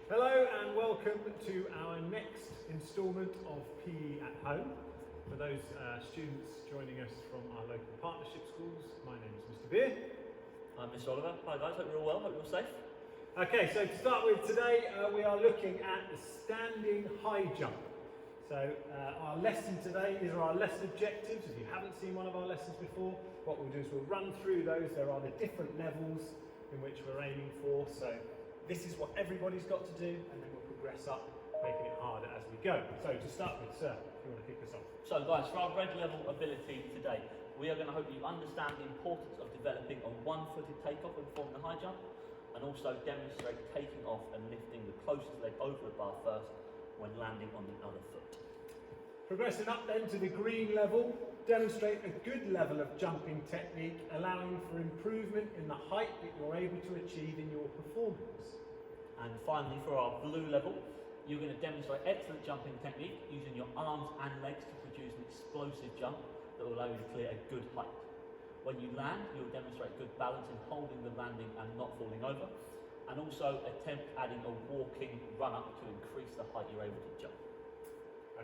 Hello and welcome to our next instalment of PE at Home. For those students joining us from our local partnership schools, my name is Mr. Beer. I'm Mr. Oliver. Hi guys, hope you're all well, hope you're all safe. Okay, so to start with today, we are looking at the standing high jump. So our lesson today, these are our lesson objectives. If you haven't seen one of our lessons before, what we'll do is we'll run through those. There are the different levels in which we're aiming for. So this is what everybody's got to do, and then we'll progress up, making it harder as we go. So to start with, sir, if you want to kick us off. So guys, for our red level ability today, we are going to hope you understand the importance of developing a one-footed takeoff when performing the high jump, and also demonstrate taking off and lifting the closest leg over the bar first when landing on the other foot. Progressing up then to the green level, demonstrate a good level of jumping technique, allowing for improvement in the height that you're able to achieve in your performance. And finally, for our blue level, you're going to demonstrate excellent jumping technique using your arms and legs to produce an explosive jump that will allow you to clear a good height. When you land, you'll demonstrate good balance in holding the landing and not falling over, and also attempt adding a walking run-up to increase the height you're able to jump.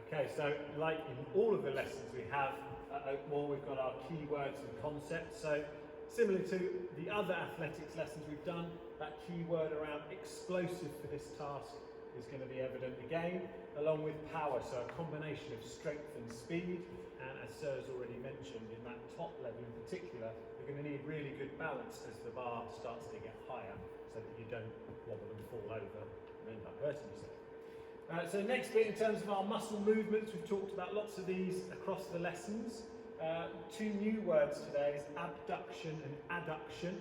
Okay, so like in all of the lessons we have at Oakmore, we've got our keywords and concepts. So similar to the other athletics lessons we've done, that keyword around explosive for this task is going to be evident again, along with power, so a combination of strength and speed. And as Sir has already mentioned, in that top level in particular, you're going to need really good balance as the bar starts to get higher, so that you don't wobble and fall over and end up hurting yourself. So next bit, in terms of our muscle movements, we've talked about lots of these across the lessons. Two new words today is abduction and adduction.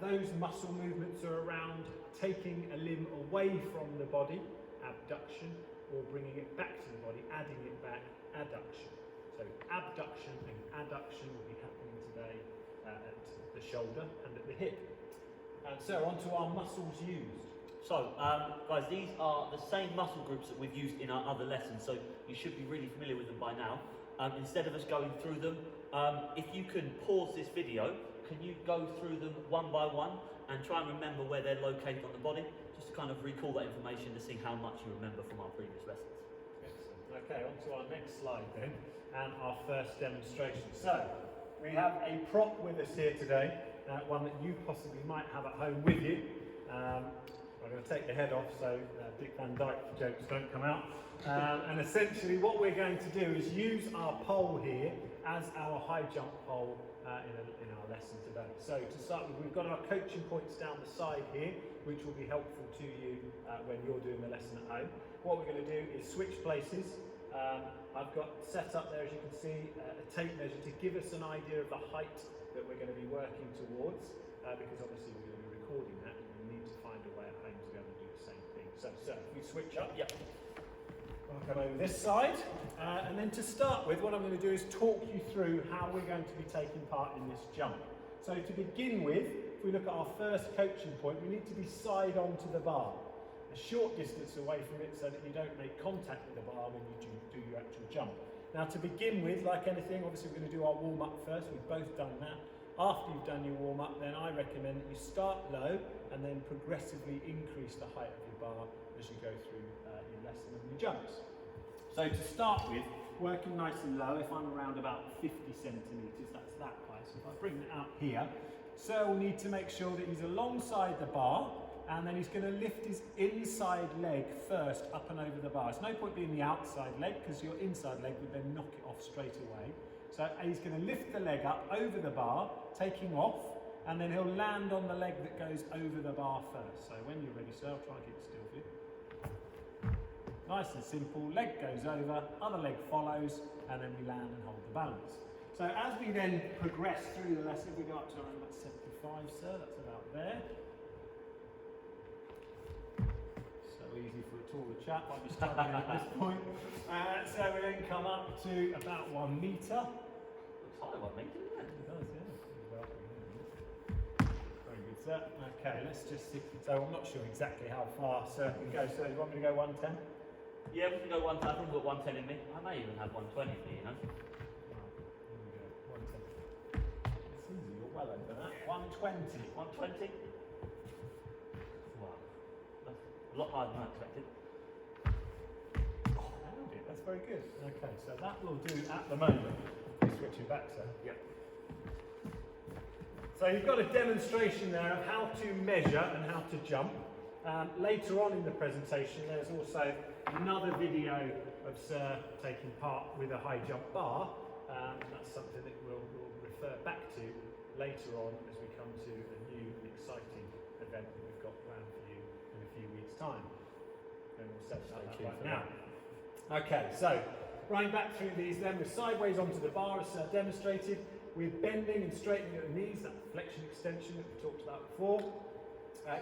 Those muscle movements are around taking a limb away from the body, abduction, or bringing it back to the body, adding it back, adduction. So abduction and adduction will be happening today at the shoulder and at the hip. So on to our muscles used. So, guys, these are the same muscle groups that we've used in our other lessons, so you should be really familiar with them by now. Instead of us going through them, if you can pause this video, can you go through them one by one and try and remember where they're located on the body, just to kind of recall that information to see how much you remember from our previous lessons. Excellent. Okay, on to our next slide then, and our first demonstration. So, we have a prop with us here today, one that you possibly might have at home with you. I'm going to take the head off so Dick Van Dyke jokes don't come out. And essentially what we're going to do is use our pole here as our high jump pole in our lesson today. So to start with, we've got our coaching points down the side here, which will be helpful to you when you're doing the lesson at home. What we're going to do is switch places. I've got set up there, as you can see, a tape measure to give us an idea of the height that we're going to be working towards, because obviously we're going to be recording that. So if we switch up, yep. I'll come over this side, and then to start with, what I'm going to do is talk you through how we're going to be taking part in this jump. So to begin with, if we look at our first coaching point, we need to be side on to the bar, a short distance away from it so that you don't make contact with the bar when you do your actual jump. Now to begin with, like anything, obviously we're going to do our warm-up first. We've both done that. After you've done your warm-up, then I recommend that you start low and then progressively increase the height of your bar as you go through your lesson and your jumps. So to start with, working nice and low, if I'm around about 50 centimetres, that's that high. So if I bring that out here, Sir will need to make sure that he's alongside the bar, and then he's going to lift his inside leg first up and over the bar. There's no point being the outside leg, because your inside leg would then knock it off straight away. So he's going to lift the leg up over the bar, taking off, and then he'll land on the leg that goes over the bar first. So when you're ready, Sir, I'll try and keep it still for you. Nice and simple, leg goes over, other leg follows, and then we land and hold the balance. So as we then progress through the lesson, we go up to around about 75, Sir, that's about there. So easy for a taller chap, I'll be struggling at this point. So we then come up to about 1 metre. Looks high, 1 metre, isn't it? It does, yeah. Very good, Sir. Okay, let's just see. So I'm not sure exactly how far Sir can go. So you want me to go 110? Yeah, we can go 110. I think I've got 110 in me. I may even have 120 in me, you know. Right, here we go. 110. It's easy, you're well over that. 120. 120? Wow. A lot higher than I expected. Oh, nailed it. That's very good. Okay, so that will do at the moment. Switching back, sir. Yep. So you've got a demonstration there of how to measure and how to jump. Later on in the presentation, there's also another video of Sir taking part with a high jump bar. That's something that we'll refer back to later on as we come to a new and exciting event that we've got planned for you in a few weeks' time. And we'll set that up right now. Okay, so running back through these then, we're sideways onto the bar as Sir demonstrated. We're bending and straightening at the knees, that flexion extension that we talked about before.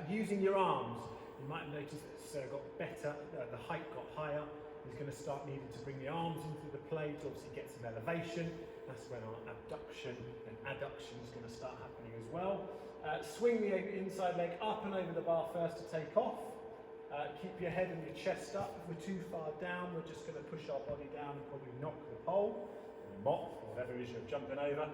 Using your arms, you might have noticed that Sir got better, the height got higher. He's going to start needing to bring the arms into the play to obviously get some elevation. That's when our abduction and adduction is going to start happening as well. Swing the inside leg up and over the bar first to take off. Keep your head and your chest up. If we're too far down, we're just going to push our body down and probably knock the pole, or mop, or whatever it is you're jumping over.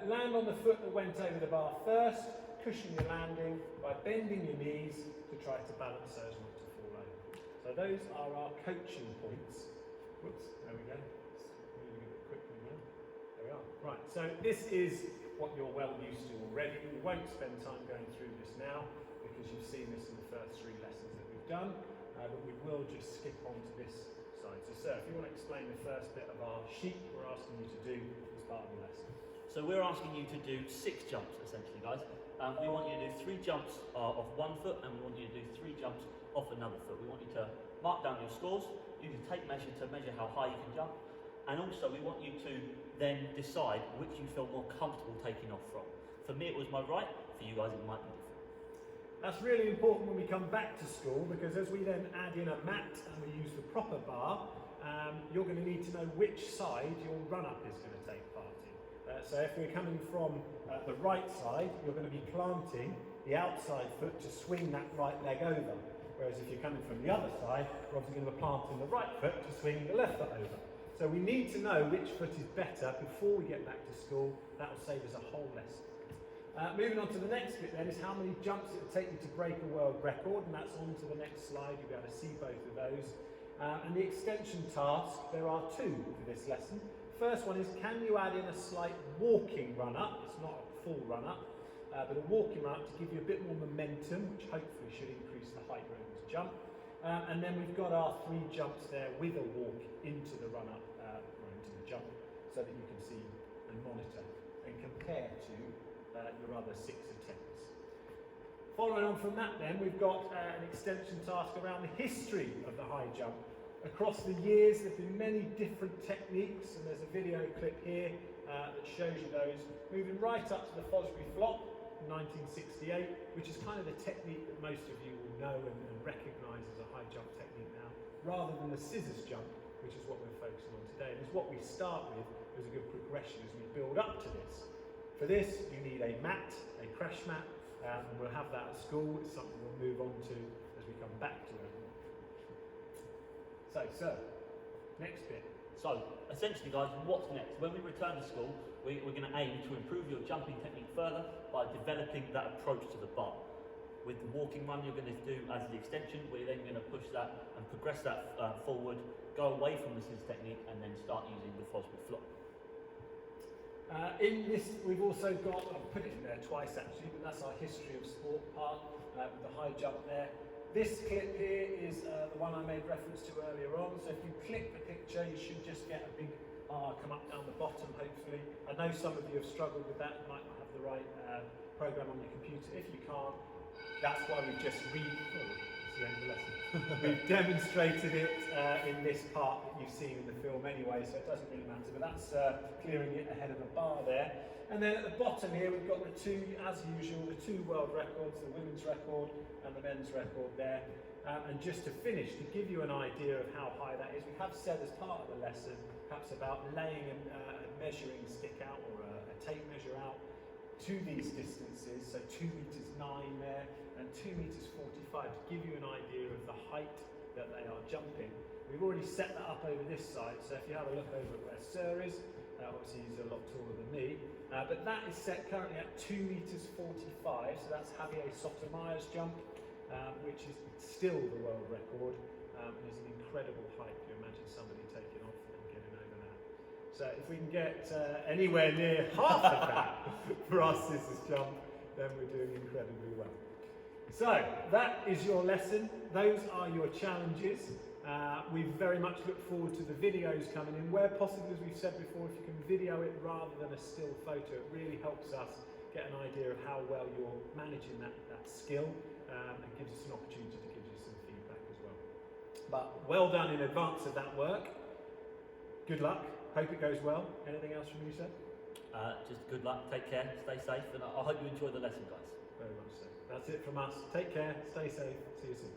Land on the foot that went over the bar first. Cushion your landing by bending your knees to try to balance so as not to fall over. So those are our coaching points. Whoops, there we go. Moving a bit quickly now. There we are. Right, so this is what you're well used to already. We won't spend time going through this now because you've seen this in the first 3 lessons that we've done, but we will just skip on to this side. So Sir, if you want to explain the first bit of our sheet we're asking you to do as part of the lesson. So we're asking you to do 6 jumps, essentially, guys. We want you to do 3 jumps off one foot, and we want you to do 3 jumps off another foot. We want you to mark down your scores. You can take measure to measure how high you can jump, and also we want you to then decide which you feel more comfortable taking off from. For me, it was my right. For you guys, it might be different. That's really important when we come back to school, because as we then add in a mat and we use the proper bar, you're going to need to know which side your run-up is going to take part in. So if we're coming from the right side, you're going to be planting the outside foot to swing that right leg over. Whereas if you're coming from the other side, we're obviously going to be planting the right foot to swing the left foot over. So we need to know which foot is better before we get back to school. That will save us a whole lesson. Moving on to the next bit then is how many jumps it will take you to break a world record, and that's on to the next slide. You'll be able to see both of those. And the extension task, there are 2 for this lesson. First one is, can you add in a slight walking run-up? It's not a full run-up, but a walking run-up to give you a bit more momentum, which hopefully should increase the height you're able to jump. And then we've got our 3 jumps there with a walk into the run-up, or into the jump, so that you can see and monitor and compare to your other 6 attempts. Following on from that then, we've got an extension task around the history of the high jump. Across the years, there have been many different techniques, and there's a video clip here that shows you those. Moving right up to the Fosbury flop in 1968, which is kind of the technique that most of you will know and recognise as a high jump technique now, rather than the scissors jump, which is what we're focusing on today. And it's what we start with as a good progression as we build up to this. For this, you need a mat, a crash mat, and we'll have that at school. It's something we'll move on to as we come back to it. So, Sir, next bit. So, essentially, guys, what's next? When we return to school, we're going to aim to improve your jumping technique further by developing that approach to the bar. With the walking run you're going to do as the extension, we're then going to push that and progress that forward, go away from the scissors technique, and then start using the Fosbury flop. In this, we've also got, I've put it in there twice actually, but that's our history of sport part, with the high jump there. This clip here is the one I made reference to earlier on, so if you click the picture, you should just get a big R come up down the bottom, hopefully. I know some of you have struggled with that, you might not have the right program on your computer. If you can't, that's why we've just it's the end of the lesson. We've demonstrated it in this part that you've seen in the film anyway, so it doesn't really matter, but that's clearing it ahead of the bar there. And then at the bottom here, we've got the 2, as usual, the 2 world records, the women's record and the men's record there. And just to finish, to give you an idea of how high that is, we have said as part of the lesson, perhaps about laying a measuring stick out or a tape measure out to these distances, so 2 meters 9 there and 2 meters 45 to give you an idea of the height that they are jumping. We've already set that up over this side, so if you have a look over at where Sir is, obviously he's a lot taller than me, but that is set currently at 2 meters 45, so that's Javier Sotomayor's jump. which is still the world record, and is an incredible height. You imagine somebody taking off and getting over that. So if we can get anywhere near half of that for our scissors jump, then we're doing incredibly well. So that is your lesson. Those are your challenges. We very much look forward to the videos coming in. Where possible, as we've said before, if you can video it rather than a still photo, it really helps us get an idea of how well you're managing that skill, and gives us an opportunity to give you some feedback as well. But well done in advance of that work. Good luck. Hope it goes well. Anything else from you, sir? Just good luck, take care, stay safe, and I hope you enjoy the lesson, guys. Very much so. That's it from us. Take care, stay safe, see you soon.